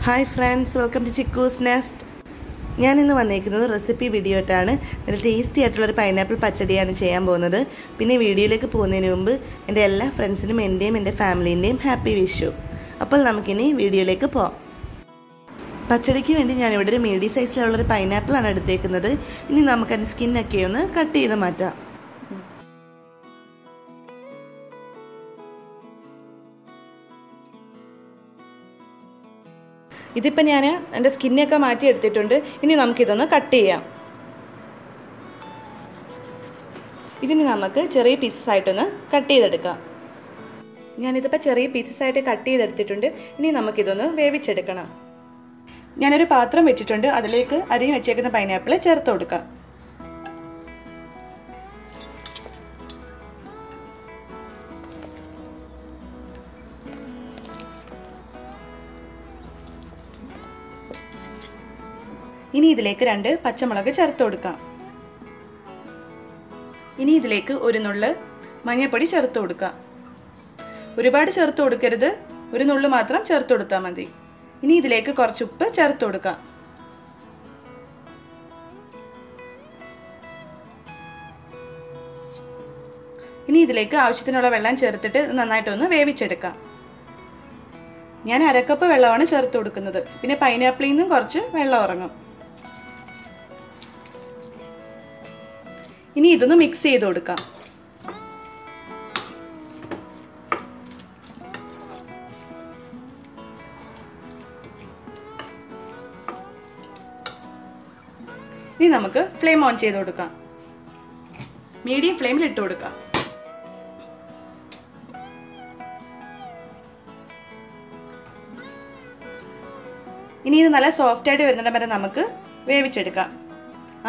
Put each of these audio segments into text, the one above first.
Hi friends, welcome to Chiku's Nest. ഞാൻ ഇന്ന് വന്നിരിക്കുന്നത് റെസിപ്പി വീഡിയോ ആയിട്ടാണ്. നല്ല ടേസ്റ്റി ആയിട്ടുള്ള ഒരു പൈനാപ്പിൾ പച്ചടിയാണ് ചെയ്യാൻ പോകുന്നത്. പിന്നെ വീഡിയോയിലേക്ക് പോകുന്നതിന് മുമ്പ് എൻ്റെ എല്ലാ ഫ്രണ്ട്സിനും എൻ്റെയും എൻ്റെ ഫാമിലിൻ്റെയും ഹാപ്പി വിഷു. അപ്പോൾ നമുക്കിനി വീഡിയോയിലേക്ക് പോകാം. പച്ചടിക്ക് വേണ്ടി ഞാനിവിടെ ഒരു മീഡിയം സൈസിലുള്ളൊരു പൈനാപ്പിളാണ് എടുത്തേക്കുന്നത്. ഇനി നമുക്കതിൻ്റെ സ്കിന്നൊക്കെ ഒന്ന് കട്ട് ചെയ്ത് മാറ്റാം. ഇതിപ്പോൾ ഞാൻ എൻ്റെ സ്കിന്നൊക്കെ മാറ്റി എടുത്തിട്ടുണ്ട്. ഇനി നമുക്കിതൊന്ന് കട്ട് ചെയ്യാം. ഇതിന് നമുക്ക് ചെറിയ പീസസ് ആയിട്ടൊന്ന് കട്ട് ചെയ്തെടുക്കാം. ഞാനിതിപ്പോൾ ചെറിയ പീസസ് ആയിട്ട് കട്ട് ചെയ്തെടുത്തിട്ടുണ്ട്. ഇനി നമുക്കിതൊന്ന് വേവിച്ചെടുക്കണം. ഞാനൊരു പാത്രം വെച്ചിട്ടുണ്ട്. അതിലേക്ക് അരിഞ്ഞ് വെച്ചേക്കുന്ന പൈനാപ്പിൾ ചേർത്ത് കൊടുക്കാം. ഇനി ഇതിലേക്ക് 2 പച്ചമുളക് ചേർത്ത് കൊടുക്കാം. ഇനി ഇതിലേക്ക് ഒരു നുള്ള് മഞ്ഞൾപ്പൊടി ചേർത്ത് കൊടുക്കാം. ഒരുപാട് ചേർത്ത് കൊടുക്കരുത്, ഒരു നുള്ള് മാത്രം ചേർത്ത് കൊടുത്താൽ മതി. ഇനി ഇതിലേക്ക് കുറച്ച് ഉപ്പ് ചേർത്ത് കൊടുക്കാം. ഇനി ഇതിലേക്ക് ആവശ്യത്തിനുള്ള വെള്ളം ചേർത്തിട്ട് നന്നായിട്ടൊന്ന് വേവിച്ചെടുക്കാം. ഞാൻ 1/2 കപ്പ് വെള്ളമാണ് ചേർത്ത് കൊടുക്കുന്നത്. പിന്നെ പൈനാപ്പിളിൽ നിന്നും കുറച്ച് വെള്ളം ഇറങ്ങും. ഇനി ഇതൊന്ന് മിക്സ് ചെയ്ത് കൊടുക്കാം. ഇനി നമുക്ക് ഫ്ലെയിം ഓൺ ചെയ്ത് കൊടുക്കാം. മീഡിയം ഫ്ലെയിമിൽ ഇട്ട് കൊടുക്കാം. ഇനി ഇത് നല്ല സോഫ്റ്റ് ആയിട്ട് വരുന്നിടം വരെ നമുക്ക് വേവിച്ചെടുക്കാം.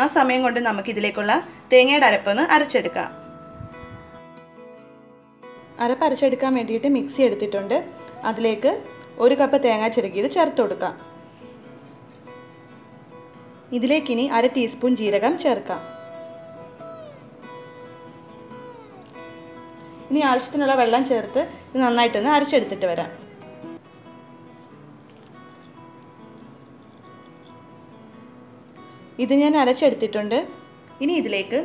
ആ സമയം കൊണ്ട് നമുക്ക് ഇതിലേക്കുള്ള തേങ്ങയുടെ അരപ്പൊന്ന് അരച്ചെടുക്കാം. അരപ്പ് അരച്ചെടുക്കാൻ വേണ്ടിയിട്ട് മിക്സി എടുത്തിട്ടുണ്ട്. അതിലേക്ക് 1 കപ്പ് തേങ്ങ ചിരകിയത് ചേർത്ത് കൊടുക്കാം. ഇതിലേക്കിനി 1/2 ടീസ്പൂൺ ജീരകം ചേർക്കാം. ഇനി ആവശ്യത്തിനുള്ള വെള്ളം ചേർത്ത് ഇത് നന്നായിട്ടൊന്ന് അരച്ചെടുത്തിട്ട് വരാം. ഇത് ഞാൻ അരച്ചെടുത്തിട്ടുണ്ട്. ഇനി ഇതിലേക്ക്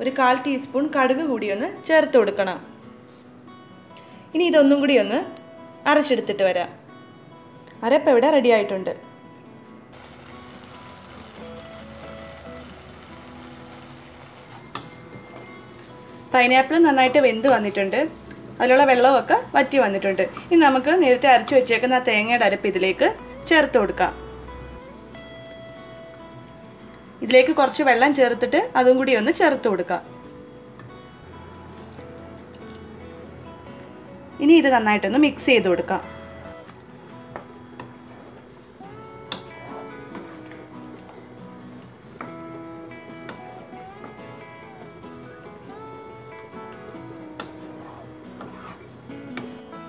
ഒരു 1/4 ടീസ്പൂൺ കടുക് കൂടി ഒന്ന് ചേർത്ത് കൊടുക്കണം. ഇനി ഇതൊന്നും കൂടി ഒന്ന് അരച്ചെടുത്തിട്ട് വരാം. അരപ്പ് ഇവിടെ റെഡി ആയിട്ടുണ്ട്. പൈനാപ്പിൾ നന്നായിട്ട് വെന്ത് വന്നിട്ടുണ്ട്. അതിലുള്ള വെള്ളമൊക്കെ വറ്റി വന്നിട്ടുണ്ട്. ഇനി നമുക്ക് നേരത്തെ അരച്ചു വെച്ചേക്കുന്ന ആ തേങ്ങയുടെ അരപ്പ് ഇതിലേക്ക് ചേർത്ത് കൊടുക്കാം. ഇതിലേക്ക് കുറച്ച് വെള്ളം ചേർത്തിട്ട് അതും കൂടി ഒന്ന് ചേർത്ത് കൊടുക്കാം. ഇനി ഇത് നന്നായിട്ടൊന്ന് മിക്സ് ചെയ്ത് കൊടുക്കാം.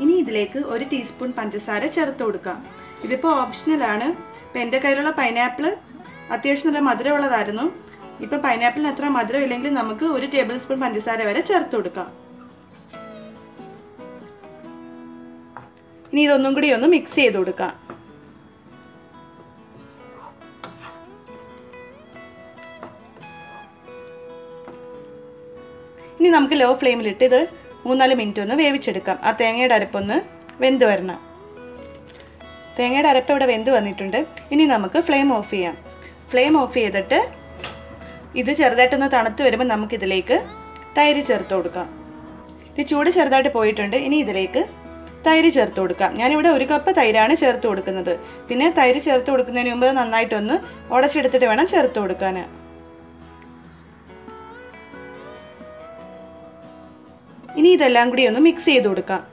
ഇനി ഇതിലേക്ക് 1 ടീസ്പൂൺ പഞ്ചസാര ചേർത്ത് കൊടുക്കാം. ഇതിപ്പോൾ ഓപ്ഷണലാണ്. ഇപ്പം എൻ്റെ കയ്യിലുള്ള പൈനാപ്പിൾ അത്യാവശ്യം നല്ല മധുരമുള്ളതായിരുന്നു. ഇപ്പം പൈനാപ്പിളിന് അത്ര മധുരം ഇല്ലെങ്കിൽ നമുക്ക് 1 ടേബിൾ സ്പൂൺ പഞ്ചസാര വരെ ചേർത്ത് കൊടുക്കാം. ഇനി ഇതൊന്നും കൂടി ഒന്ന് മിക്സ് ചെയ്ത് കൊടുക്കാം. ഇനി നമുക്ക് ലോ ഫ്ലെയിമിലിട്ട് ഇത് 3-4 മിനിറ്റ് ഒന്ന് വേവിച്ചെടുക്കാം. ആ തേങ്ങയുടെ അരപ്പൊന്ന് വെന്ത് വരണം. തേങ്ങയുടെ അരപ്പ് ഇവിടെ വെന്ത് വന്നിട്ടുണ്ട്. ഇനി നമുക്ക് ഫ്ലെയിം ഓഫ് ചെയ്യാം. ഫ്ലെയിം ഓഫ് ചെയ്തിട്ട് ഇത് ചെറുതായിട്ടൊന്ന് തണുത്ത് വരുമ്പോൾ നമുക്കിതിലേക്ക് തൈര് ചേർത്ത് കൊടുക്കാം. ഇത് ചൂട് ചെറുതായിട്ട് പോയിട്ടുണ്ട്. ഇനി ഇതിലേക്ക് തൈര് ചേർത്ത് കൊടുക്കാം. ഞാനിവിടെ 1 കപ്പ് തൈരാണ് ചേർത്ത് കൊടുക്കുന്നത്. പിന്നെ തൈര് ചേർത്ത് കൊടുക്കുന്നതിന് മുമ്പ് നന്നായിട്ടൊന്ന് ഉടച്ചെടുത്തിട്ട് വേണം ചേർത്ത് കൊടുക്കാൻ. ഇനി ഇതെല്ലാം കൂടി ഒന്ന് മിക്സ് ചെയ്ത് കൊടുക്കാം.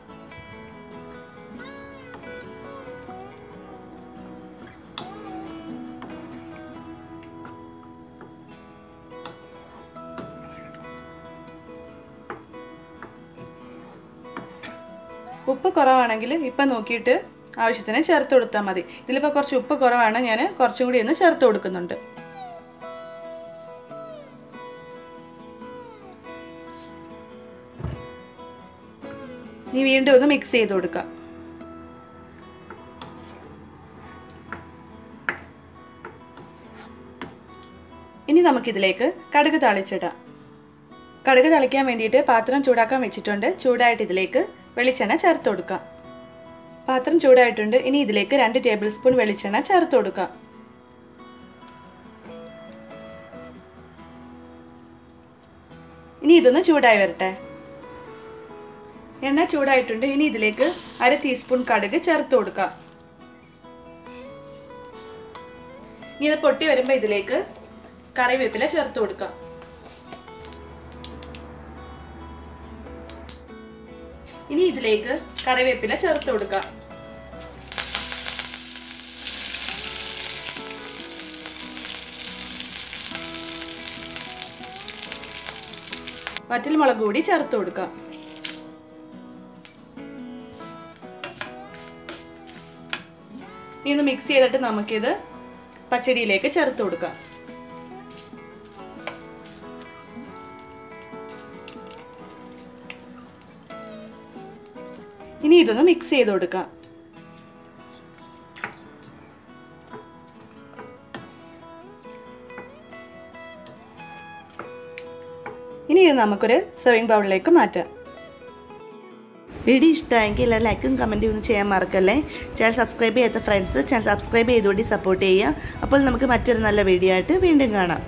ഉപ്പ് കുറവാണെങ്കിൽ ഇപ്പം നോക്കിയിട്ട് ആവശ്യത്തിന് ചേർത്ത് കൊടുത്താൽ മതി. ഇതിലിപ്പോൾ കുറച്ച് ഉപ്പ് കുറവാണ്. ഞാൻ കുറച്ചും കൂടി ഒന്ന് ചേർത്ത് കൊടുക്കുന്നുണ്ട്. ഇനി വീണ്ടും ഒന്ന് മിക്സ് ചെയ്ത് കൊടുക്കാം. ഇനി നമുക്കിതിലേക്ക് കടുക് താളിച്ചിടാം. കടുക് താളിക്കാൻ വേണ്ടിയിട്ട് പാത്രം ചൂടാക്കാൻ വെച്ചിട്ടുണ്ട്. ചൂടായിട്ട് ഇതിലേക്ക് വെളിച്ചെണ്ണ ചേർത്ത് കൊടുക്കാം. പാത്രം ചൂടായിട്ടുണ്ട്. ഇനി ഇതിലേക്ക് 2 ടേബിൾ സ്പൂൺ വെളിച്ചെണ്ണ ചേർത്ത് കൊടുക്കാം. ഇനി ഇതൊന്ന് ചൂടായി വരട്ടെ. എണ്ണ ചൂടായിട്ടുണ്ട്. ഇനി ഇതിലേക്ക് 1/2 ടീസ്പൂൺ കടുക് ചേർത്ത് കൊടുക്കാം. ഇനി ഇത് പൊട്ടി വരുമ്പോൾ ഇതിലേക്ക് കറിവേപ്പില ചേർത്ത് കൊടുക്കാം. ഇനി ഇതിലേക്ക് കറിവേപ്പില ചേർത്ത് കൊടുക്കാം. വറ്റൽമുളക് കൂടി ചേർത്ത് കൊടുക്കാം. ഇനി മിക്സ് ചെയ്തിട്ട് നമുക്കിത് പച്ചടിയിലേക്ക് ചേർത്ത് കൊടുക്കാം. ഇനി ഇതൊന്ന് മിക്സ് ചെയ്ത് കൊടുക്കാം. ഇനി ഇത് നമുക്കൊരു സെർവിംഗ് ബൗളിലേക്ക് മാറ്റാം. വീഡിയോ ഇഷ്ടമായെങ്കിൽ എല്ലാവരും ലൈക്കും കമൻറ്റും ഒന്നും ചെയ്യാൻ മറക്കല്ലേ. ചാനൽ സബ്സ്ക്രൈബ് ചെയ്യാത്ത ഫ്രണ്ട്സ് ചാനൽ സബ്സ്ക്രൈബ് ചെയ്തുകൊണ്ട് സപ്പോർട്ട് ചെയ്യുക. അപ്പോൾ നമുക്ക് മറ്റൊരു നല്ല വീഡിയോ ആയിട്ട് വീണ്ടും കാണാം.